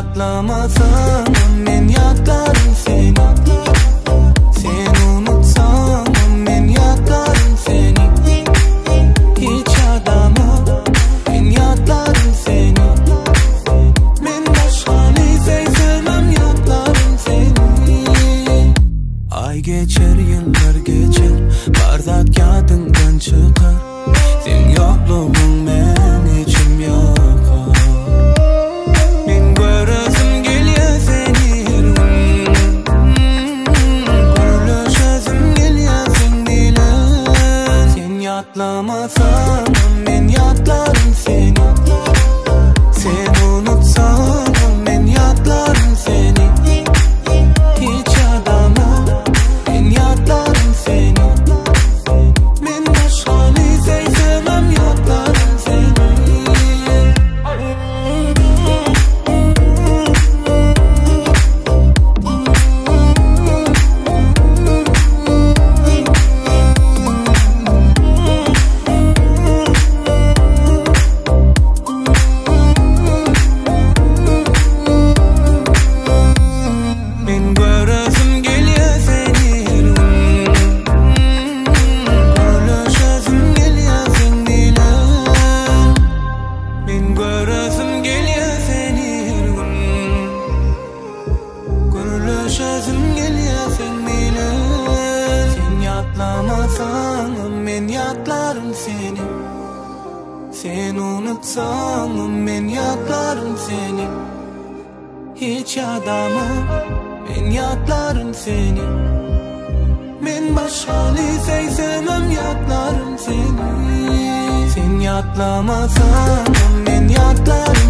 yatlamasan men yatlarım seni. Sen unutsan men yatlarım seni. Hiç adamı men yatlarım seni. Men başkani sevmem yatlarım seni. Ay geçer yıllar geçer bardak yadından çıkar. Sen yokluğun men içim yakar. Men göresim geliyor seni her gün. Gülüşesim geliyor sen bilen. Sen yatlamasan men yatlarım seni. Sen unutsan men yatlarım seni. Hiç adamı men yatlarım seni. Men başkani sevmem yatlarım seni. Men göresim geliyor seni her gün. Gülüşesim geliyor sen bilen. Men göresim geliyor seni her gün. Gülüşesim geliyor sen bilen. Sen yatlamasan men yatlarım seni. Sen unutsan men yatlarım seni. Hiç adamı men yatlarım seni. Men başkani sevmem yatlarım seni. Sen yatlamasan men yatlarım